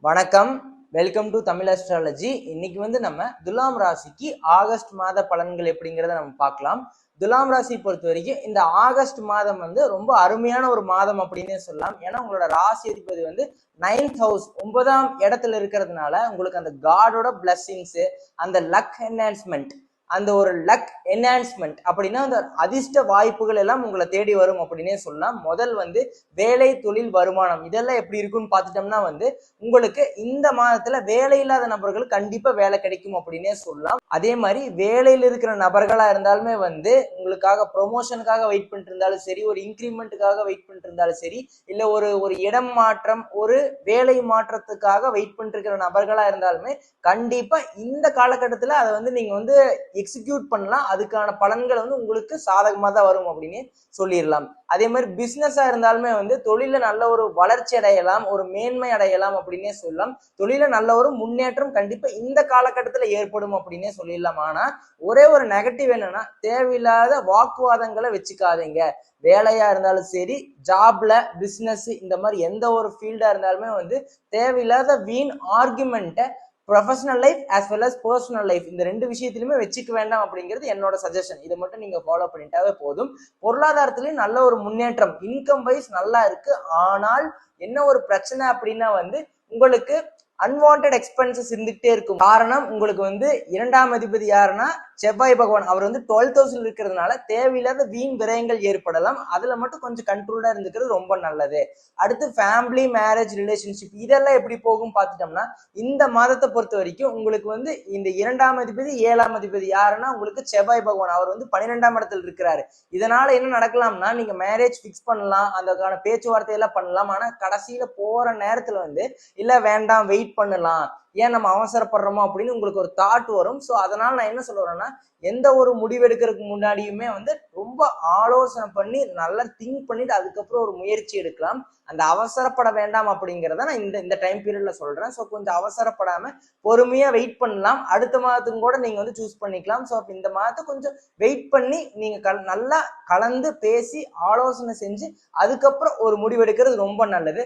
வணக்கம். Welcome to Tamil astrology. இன்னைக்கு நம்ம துலாம் ராசிக்கு ஆகஸ்ட் மாத பலன்கள் எப்படிங்கிறத நம்ம பார்க்கலாம். துலாம் ராசி பொறுத்த வரைக்கும் இந்த ஆகஸ்ட் மாதம் ரொம்ப அருமையான ஒரு மாதம் அப்படின்னே சொல்லலாம். ஏன்னா உங்களோட ராசி அதிபதி 9th ஹவுஸ் 9ஆம் இடத்துல இருக்கிறதுனால உங்களுக்கு அந்த காடோட பிளஸ்ஸிங்ஸ், அந்த லக் என்ஹான்ஸ்மெண்ட், அந்த ஒரு லக் என்ஹான்ஸ்மெண்ட் அப்படின்னா அந்த அதிர்ஷ்ட வாய்ப்புகள் எல்லாம் உங்களை தேடி வரும் அப்படின்னே சொல்லலாம். முதல் வேலை, தொழில், வருமானம் இதெல்லாம் எப்படி இருக்குன்னு பார்த்துட்டோம்னா உங்களுக்கு இந்த மாதத்துல வேலை இல்லாத நபர்களுக்கு கண்டிப்பா வேலை கிடைக்கும் அப்படின்னே சொல்லலாம். அதே மாதிரி வேலையில் இருக்கிற நபர்களா இருந்தாலுமே உங்களுக்காக ப்ரொமோஷனுக்காக வெயிட் பண்ணிட்டு இருந்தாலும் சரி, ஒரு இன்க்ரிமெண்ட்டுக்காக வெயிட் பண்ணிட்டு இருந்தாலும் சரி, இல்ல ஒரு இடம் மாற்றம், ஒரு வேலை மாற்றத்துக்காக வெயிட் பண்ணிட்டு இருக்கிற நபர்களா இருந்தாலுமே கண்டிப்பா இந்த காலகட்டத்துல அதை நீங்க எக்ஸிக்யூட் பண்ணலாம். அதுக்கான பலன்கள் உங்களுக்கு சாதகமா தான் வரும் அப்படின்னு சொல்லிடலாம். அதே மாதிரி பிசினஸா இருந்தாலுமே தொழில நல்ல ஒரு வளர்ச்சி அடையலாம், ஒரு மேன்மை அடையலாம் அப்படின்னே சொல்லலாம். தொழில நல்ல ஒரு முன்னேற்றம் கண்டிப்பா இந்த காலகட்டத்துல ஏற்படும் அப்படின்னே சொல்லிடலாம். ஆனா ஒரே ஒரு நெகட்டிவ் என்னன்னா, தேவையில்லாத வாக்குவாதங்களை வச்சுக்காதீங்க. வேலையா இருந்தாலும் சரி, ஜாப்ல, பிசினஸ், இந்த மாதிரி எந்த ஒரு ஃபீல்டா இருந்தாலுமே தேவையில்லாத வீண் ஆர்குமெண்ட்டை professional life as well as personal life இந்த ரெண்டு விஷயத்திலுமே வச்சுக்க வேண்டாம் அப்படிங்கிறது என்னோட சஜஷன். இதை மட்டும் நீங்க ஃபாலோ பண்ணிட்டாவே போதும். பொருளாதாரத்திலையும் நல்ல ஒரு முன்னேற்றம், இன்கம் வைஸ் நல்லா இருக்கு. ஆனால் என்ன ஒரு பிரச்சனை அப்படின்னா உங்களுக்கு அன்வான்ட் எக்ஸ்பென்சஸ் இருந்துகிட்டே இருக்கும். காரணம் உங்களுக்கு இரண்டாம் அதிபதி யாருன்னா செவ்வாய் பகவான். அவர் 12th ஹவுஸ்ல இருக்கிறதுனால தேவையில்லாத வீண் விரயங்கள் ஏற்படலாம். அதுல மட்டும் கொஞ்சம் கண்ட்ரோலா இருந்துக்கிறது ரொம்ப நல்லது. அடுத்து ஃபேமிலி, மேரேஜ், ரிலேஷன்ஷிப் இதெல்லாம் எப்படி போகும் பார்த்துட்டோம்னா, இந்த மாதத்தை பொறுத்த வரைக்கும் உங்களுக்கு இந்த இரண்டாம் அதிபதி, 7ஆம் அதிபதி யாருன்னா உங்களுக்கு செவ்வாய் பகவான். அவர் 12ஆம் இடத்துல இருக்கிறாரு. இதனால என்ன நடக்கலாம்னா, நீங்க மேரேஜ் பிக்ஸ் பண்ணலாம், அதுக்கான பேச்சுவார்த்தையெல்லாம் பண்ணலாம். ஆனா கடைசியில போற நேரத்துல இல்ல வேண்டாம், வெயிட் பண்ணலாம், ஏன் நம்ம அவசரப்படுறோமோ அப்படின்னு உங்களுக்கு ஒரு தாட் வரும். ஸோ அதனால நான் என்ன சொல்ல வரேன்னா, எந்த ஒரு முடிவெடுக்கிறதுக்கு முன்னாடியுமே ரொம்ப ஆலோசனை பண்ணி நல்லா திங்க் பண்ணிட்டு அதுக்கப்புறம் ஒரு முயற்சி எடுக்கலாம். அந்த அவசரப்பட வேண்டாம் அப்படிங்கிறத நான் இந்த டைம் பீரியட்ல சொல்றேன். ஸோ கொஞ்சம் அவசரப்படாம பொறுமையா வெயிட் பண்ணலாம். அடுத்த மாதத்துக்கு கூட நீங்க சூஸ் பண்ணிக்கலாம். ஸோ இந்த மாதத்தை கொஞ்சம் வெயிட் பண்ணி நீங்க நல்லா கலந்து பேசி ஆலோசனை செஞ்சு அதுக்கப்புறம் ஒரு முடிவெடுக்கிறது ரொம்ப நல்லது.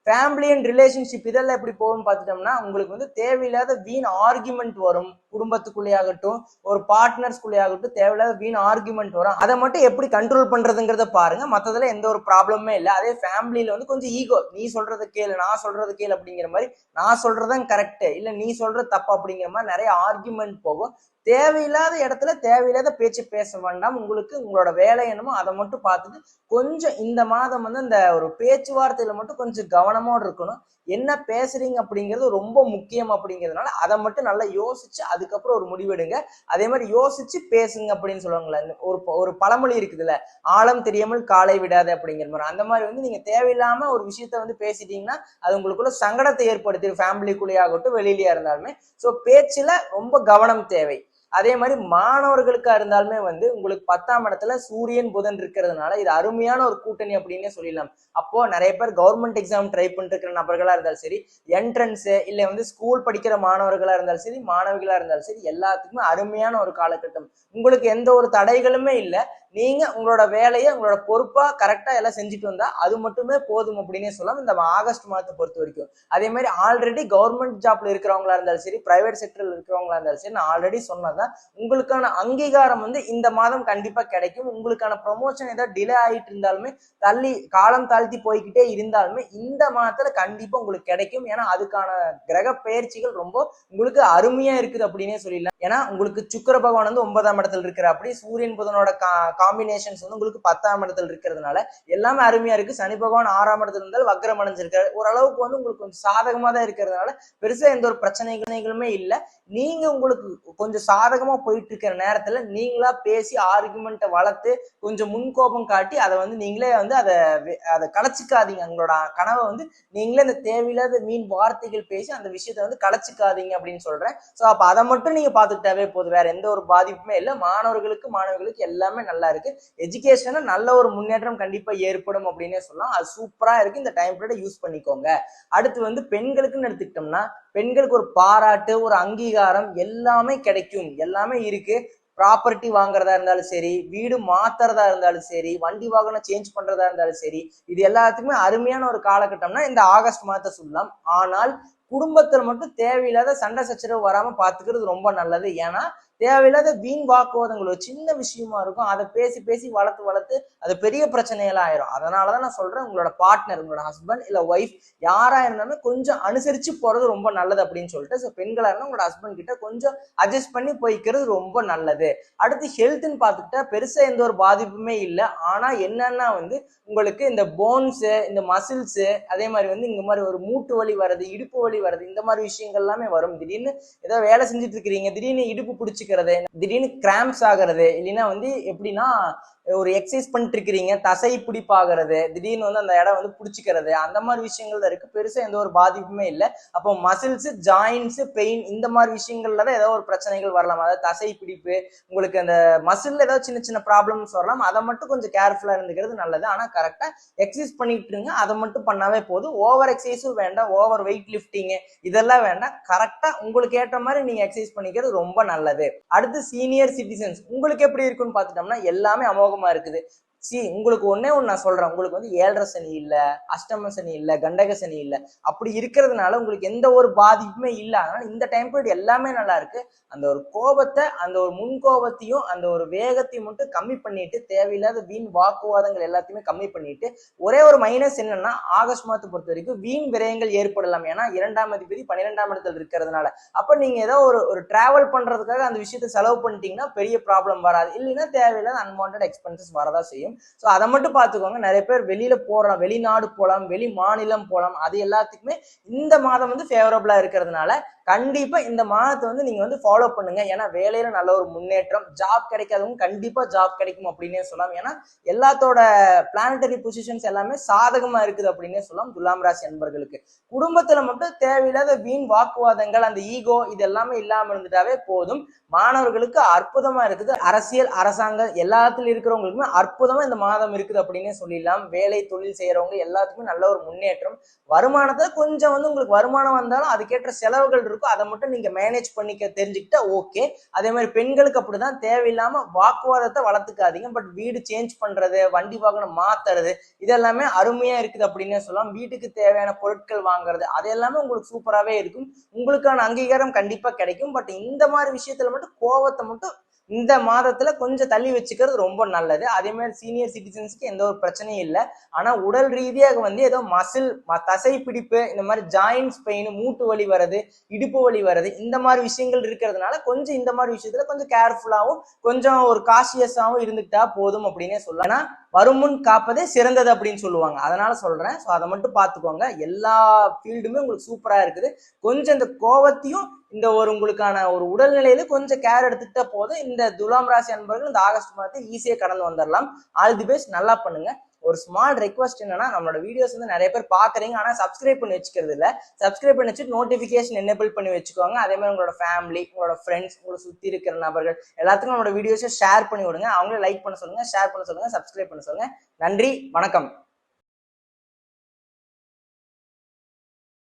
ஃபேமிலி அண்ட் ரிலேஷன்ஷிப் இதெல்லாம் எப்படி போகும்னு பார்த்துட்டோம்னா, உங்களுக்கு தேவையில்லாத வீண் ஆர்குமெண்ட் வரும். குடும்பத்துக்குள்ளே ஆகட்டும், ஒரு பார்ட்னர்ஸ்குள்ளே ஆகட்டும், தேவையில்லாத வீண் ஆர்குமெண்ட் வரும். அதை மட்டும் எப்படி கண்ட்ரோல் பண்றதுங்கிறத பாருங்க. மற்றதுல எந்த ஒரு ப்ராப்ளமே இல்லை. அதே ஃபேமிலியில கொஞ்சம் ஈகோ, நீ சொல்றது கேளு, நான் சொல்றது கேளு அப்படிங்கிற மாதிரி, நான் சொல்றதான் கரெக்ட், இல்ல நீ சொல்றது தப்பு அப்படிங்கிற மாதிரி நிறைய ஆர்குமெண்ட் போகும். தேவையில்லாத இடத்துல தேவையில்லாத பேச்சு பேச வேண்டாம். உங்களுக்கு உங்களோட வேலை என்னமோ அதை மட்டும் பார்த்துட்டு கொஞ்சம் இந்த மாதம் இந்த ஒரு பேச்சுவார்த்தையில மட்டும் கொஞ்சம் கவனமோடு இருக்கணும். என்ன பேசுறீங்க அப்படிங்கிறது ரொம்ப முக்கியம். அப்படிங்கிறதுனால அதை மட்டும் நல்லா யோசிச்சு அதுக்கப்புறம் ஒரு முடிவெடுங்க. அதே மாதிரி யோசிச்சு பேசுங்க அப்படின்னு சொல்லுவாங்களே, ஒரு பழமொழி இருக்குதுல்ல, ஆழம் தெரியாமல் காலை விடாது அப்படிங்கிற மாதிரி. அந்த மாதிரி நீங்க தேவையில்லாம ஒரு விஷயத்த பேசிட்டீங்கன்னா அது உங்களுக்குள்ள சங்கடத்தை ஏற்படுத்திடும். ஃபேமிலிக்குள்ளேயே ஆகட்டும், வெளியிலேயே இருந்தாலுமே. ஸோ பேச்சுல ரொம்ப கவனம் தேவை. அதே மாதிரி மாணவர்களுக்கா இருந்தாலுமே உங்களுக்கு 10ஆம் இடத்துல சூரியன், புதன் இருக்கிறதுனால இது அருமையான ஒரு கூட்டணி அப்படின்னே சொல்லிடலாம். அப்போ நிறைய பேர் கவர்மெண்ட் எக்ஸாம் ட்ரை பண்ணிட்டு இருக்கிற நபர்களா இருந்தாலும் சரி, என்ட்ரன்ஸ் இல்ல ஸ்கூல் படிக்கிற மாணவர்களா இருந்தாலும் சரி, மாணவிகளா இருந்தாலும் சரி, எல்லாத்துக்குமே அருமையான ஒரு காலகட்டம். உங்களுக்கு எந்த ஒரு தடைகளுமே இல்லை. நீங்க உங்களோட வேலையை உங்களோட பொறுப்பா கரெக்டா எல்லாம் செஞ்சுட்டு வந்தா அது மட்டுமே போதும் அப்படின்னே சொல்லலாம் இந்த ஆகஸ்ட் மாதத்தை பொறுத்த வரைக்கும். அதே மாதிரி ஆல்ரெடி கவர்மெண்ட் ஜாப்ல இருக்கிறவங்களா இருந்தாலும் சரி, பிரைவேட் செக்டர்ல இருக்கிறவங்களா இருந்தாலும் சரி, நான் ஆல்ரெடி சொன்னதான் உங்களுக்கான அங்கீகாரம் இந்த மாதம் கண்டிப்பா கிடைக்கும். உங்களுக்கான ப்ரொமோஷன் ஏதாவது டிலே ஆகிட்டு இருந்தாலுமே, காலம் தாழ்த்தி போய்கிட்டே இருந்தாலுமே இந்த மாதத்துல கண்டிப்பா உங்களுக்கு கிடைக்கும். ஏன்னா அதுக்கான கிரக பயிற்சிகள் ரொம்ப உங்களுக்கு அருமையா இருக்குது அப்படின்னே சொல்லிடலாம். ஏன்னா உங்களுக்கு சுக்கிர பகவான் 9ஆம் இடத்துல இருக்கிற, அப்படி சூரியன் புதனோட காம்பினேஷன்ஸ் உங்களுக்கு 10ஆம் இடத்துல இருக்கிறதுனால எல்லாமே அருமையா இருக்கு. சனி பகவான் 6ஆம் இடத்துல இருந்தால் வக்ரம் அடைஞ்சிருக்காரு. ஓரளவுக்கு உங்களுக்கு கொஞ்சம் சாதகமா தான் இருக்கிறதுனால பெருசா எந்த ஒரு பிரச்சனைகளுமே இல்லை. நீங்க உங்களுக்கு கொஞ்சம் சாதகமா போயிட்டு இருக்கிற நேரத்துல நீங்களா பேசி ஆர்குமெண்ட்டை வளர்த்து கொஞ்சம் முன்கோபம் காட்டி அதை நீங்களே அதை கலைச்சிக்காதீங்க. உங்களோட கனவை நீங்களே இந்த தேவையில்லாத மீன் வார்த்தைகள் பேசி அந்த விஷயத்த கலைச்சிக்காதீங்க அப்படின்னு சொல்றேன். ஸோ அப்ப அதை மட்டும் நீங்க பார்த்துக்கிட்டாவே போதும். வேற எந்த ஒரு பாதிப்புமே இல்லை. மாணவர்களுக்கு எல்லாமே நல்லா இருக்கு. எஜுகேஷன்ல நல்ல ஒரு முன்னேற்றம் கண்டிப்பா ஏற்படும் அப்படின்னே சொல்லலாம். அது சூப்பரா இருக்கு. இந்த டைம் பீரியட் யூஸ் பண்ணிக்கோங்க. அடுத்து பெண்களுக்குன்னு எடுத்துக்கிட்டோம்னா, பெண்களுக்கு ஒரு பாராட்டு, ஒரு அங்கீகாரம் எல்லாமே கிடைக்கும். எல்லாமே இருக்கு. ப்ராப்பர்ட்டி வாங்குறதா இருந்தாலும் சரி, வீடு மாத்துறதா இருந்தாலும் சரி, வண்டி வாகனம் சேஞ்ச் பண்றதா இருந்தாலும் சரி, இது எல்லாத்துக்குமே அருமையான ஒரு காலகட்டம்னா இந்த ஆகஸ்ட் மாதத்தை சொல்லலாம். ஆனால் குடும்பத்துல மட்டும் தேவையில்லாத சண்டை சச்சரவு வராம பாத்துக்கிறது ரொம்ப நல்லது. ஏன்னா தேவையில்லாத வீண் வாக்குவாதங்கள் ஒரு சின்ன விஷயமா இருக்கும், அதை பேசி பேசி வளர்த்து வளர்த்து அது பெரிய பிரச்சனையெல்லாம் ஆயிரும். அதனாலதான் நான் சொல்றேன், உங்களோட பார்ட்னர், உங்களோட ஹஸ்பண்ட் இல்ல ஒய்ஃப் யாரா இருந்தாலும் கொஞ்சம் அனுசரிச்சு போறது ரொம்ப நல்லது அப்படின்னு சொல்லிட்டு, ஸோ பெண்களா இருந்தா உங்களோட ஹஸ்பண்ட் கிட்ட கொஞ்சம் அட்ஜஸ்ட் பண்ணி போய்க்கிறது ரொம்ப நல்லது. அடுத்து ஹெல்த்ன்னு பார்த்துக்கிட்டா பெருசா எந்த ஒரு பாதிப்புமே இல்லை. ஆனா என்னன்னா உங்களுக்கு இந்த போன்ஸ், இந்த மசில்ஸ், அதே மாதிரி இந்த மாதிரி ஒரு மூட்டு வலி வர்றது, இடுப்பு வலி வர்றது, இந்த மாதிரி விஷயங்கள் எல்லாமே வரும். திடீர்னு ஏதோ வேலை செஞ்சுட்டு இருக்கிறீங்க, திடீர்னு இடுப்பு பிடிச்சிக்கிறது, திடீர்னு கிராம்ஸ் ஆகிறது, இல்லைன்னா எப்படின்னா ஒரு எக்ஸசைஸ் பண்ணிட்டு இருக்கிறீங்க தசை பிடிப்பாகிறது, திடீர்னு அந்த இடம் பிடிச்சிக்கிறது, அந்த மாதிரி விஷயங்கள் தான் இருக்கு. பெருசா எந்த ஒரு பாதிப்புமே இல்லை. அப்போ மசில்ஸ், ஜாயின்ஸ், பெயின் இந்த மாதிரி விஷயங்கள்ல தான் ஏதோ ஒரு பிரச்சனைகள் வரலாம். அதாவது தசை பிடிப்பு, உங்களுக்கு அந்த மசில்ல ஏதாவது சின்ன சின்ன ப்ராப்ளம்ஸ் வரலாம். அதை மட்டும் கொஞ்சம் கேர்ஃபுல்லா இருந்துக்கிறது நல்லது. ஆனா கரெக்டா எக்ஸசைஸ் பண்ணிட்டு இருங்க, அதை மட்டும் பண்ணாவே போதும். ஓவர் எக்ஸசைஸும் வேண்டாம், ஓவர் வெயிட் லிஃப்டிங் இதெல்லாம் வேண்டாம். கரெக்டா உங்களுக்கு ஏற்ற மாதிரி நீங்க எக்ஸசைஸ் பண்ணிக்கிறது ரொம்ப நல்லது. அடுத்து சீனியர் சிட்டிசன்ஸ், உங்களுக்கு எப்படி இருக்குன்னு பார்த்துட்டோம்னா எல்லாமே அமோகமா இருக்குது. உங்களுக்கு ஒன்னே ஒன்று நான் சொல்றேன், உங்களுக்கு 7.5 சனி இல்ல, அஷ்டம சனி இல்ல, கண்டக சனி இல்ல, அப்படி இருக்கிறதுனால உங்களுக்கு எந்த ஒரு பாதிப்புமே இல்லை. அதனால இந்த டைம் பீரியட் எல்லாமே நல்லா இருக்கு. அந்த ஒரு கோபத்தை, அந்த ஒரு முன்கோபத்தையும் அந்த ஒரு வேகத்தையும் மட்டும் கம்மி பண்ணிட்டு, தேவையில்லாத வீண் வாக்குவாதங்கள் எல்லாத்தையுமே கம்மி பண்ணிட்டு, ஒரே ஒரு மைனஸ் என்னன்னா ஆகஸ்ட் மாதத்தை பொறுத்த வரைக்கும் வீண் விரயங்கள் ஏற்படலாம். ஏன்னா 2ஆம் அதிபதி 12ஆம் இடத்துல இருக்கிறதுனால. அப்ப நீங்க ஏதோ ஒரு டிராவல் பண்றதுக்காக அந்த விஷயத்தை செலவு பண்ணிட்டீங்கன்னா பெரிய ப்ராப்ளம் வராது. இல்லைன்னா தேவையில்லாத அன்வான்ட் எக்ஸ்பென்சஸ் வரதா செய்யும். ஸோ அதை மட்டும் பார்த்துக்கோங்க. நிறைய பேர் வெளியில போறோம், வெளிநாடு போகலாம், வெளி மாநிலம் போகலாம், அது எல்லாத்துக்குமே இந்த மாதம் ஃபேவரபிளா இருக்கிறதுனால கண்டிப்பா இந்த மாதத்தை நீங்க ஃபாலோ பண்ணுங்க. ஏன்னா வேலையில நல்ல ஒரு முன்னேற்றம், ஜாப் கிடைக்காதவங்க கண்டிப்பா ஜாப் கிடைக்கும் அப்படின்னே சொல்லலாம். ஏன்னா எல்லாத்தோட பிளானட்டரி பொசிஷன்ஸ் எல்லாமே சாதகமா இருக்குது அப்படின்னே சொல்லலாம் துலாம் ராசி அன்பர்களுக்கு. குடும்பத்துல மட்டும் தேவையில்லாத வீண் வாக்குவாதங்கள், அந்த ஈகோ இது எல்லாமே இல்லாம இருந்துட்டாவே போதும். மாணவர்களுக்கு அற்புதமா இருக்குது. அரசியல், அரசாங்கம் எல்லாத்துலயும் இருக்கிறவங்களுக்குமே அற்புதமா இந்த மாதம் இருக்குது அப்படின்னே சொல்லிடலாம். வேலை தொழில் செய்யறவங்க எல்லாத்துக்குமே நல்ல ஒரு முன்னேற்றம். வருமானத்தை கொஞ்சம் உங்களுக்கு வருமானம் வந்தாலும் அதுக்கேற்ற செலவுகள் இருக்கும், அதை மட்டும் நீங்க மேனேஜ் பண்ணிக்க தெரிஞ்சுக்கிட்டா ஓகே. அதே மாதிரி பெண்களுக்கு அப்படிதான், தேவையில்லாம வாக்குவாதத்தை வளர்த்துக்காதீங்க. பட் வீடு சேஞ்ச் பண்றது, வண்டி வாகனம் மாத்துறது இதெல்லாமே அருமையா இருக்குது அப்படின்னே சொல்லலாம். வீட்டுக்கு தேவையான பொருட்கள் வாங்குறது அது எல்லாமே உங்களுக்கு சூப்பராகவே இருக்கும். உங்களுக்கான அங்கீகாரம் கண்டிப்பா கிடைக்கும். பட் இந்த மாதிரி விஷயத்துல மட்டும் கோவத்தை மட்டும் இந்த மாதத்துல கொஞ்சம் தள்ளி வச்சுக்கிறது ரொம்ப நல்லது. அதே மாதிரி சீனியர் சிட்டிசன்ஸ்க்கு எந்த ஒரு பிரச்சனையும் இல்லை. ஆனா உடல் ரீதியாக ஏதோ மசில், தசை பிடிப்பு, இந்த மாதிரி ஜாயின்ஸ் பெயின், மூட்டு வலி வர்றது, இடுப்பு வலி வர்றது, இந்த மாதிரி விஷயங்கள் இருக்கிறதுனால கொஞ்சம் இந்த மாதிரி விஷயத்துல கொஞ்சம் கேர்ஃபுல்லாவும் கொஞ்சம் ஒரு காஷியஸாவும் இருந்துக்கிட்டா போதும் அப்படின்னே சொல்லலாம். ஏன்னா வருமுன் காப்பதே சிறந்தது அப்படின்னு சொல்லுவாங்க. அதனால சொல்றேன். ஸோ அதை மட்டும் பார்த்துக்கோங்க. எல்லா ஃபீல்டுமே உங்களுக்கு சூப்பரா இருக்குது. கொஞ்சம் இந்த கோவத்தையும் இந்த உங்களுக்கான ஒரு உடல்நிலையில கொஞ்சம் கேர் எடுத்துக்கிட்டா போதும். இந்த துலாம் ராசி அன்பர்கள் இந்த ஆகஸ்ட் மாதத்தை ஈஸியா கடந்து வந்துடலாம். ஆல் தி பெஸ்ட், நல்லா பண்ணுங்க. ஒரு ஸ்மால் ரெக்வஸ்ட் என்னன்னா, நம்மளோட வீடியோஸ் நிறைய பேர் பாக்குறீங்க, ஆனா சப்ஸ்கிரைப் பண்ணி வச்சுக்கிறது இல்ல. சப்ஸ்கிரைப் பண்ணி வச்சுட்டு நோட்டிபிகேஷன் எனேபிள் பண்ணி வச்சுக்கோங்க. அதே மாதிரி உங்களோட ஃபேமிலி, உங்களோட ஃப்ரெண்ட்ஸ், உங்களை சுத்தி இருக்கிற நபர்கள் எல்லாத்துக்கும் நம்மளோட வீடியோஸை ஷேர் பண்ணி விடுங்க. அவங்களே லைக் பண்ண சொல்லுங்க, ஷேர் பண்ண சொல்லுங்க, சப்ஸ்கிரைப் பண்ண சொல்லுங்க. நன்றி, வணக்கம்.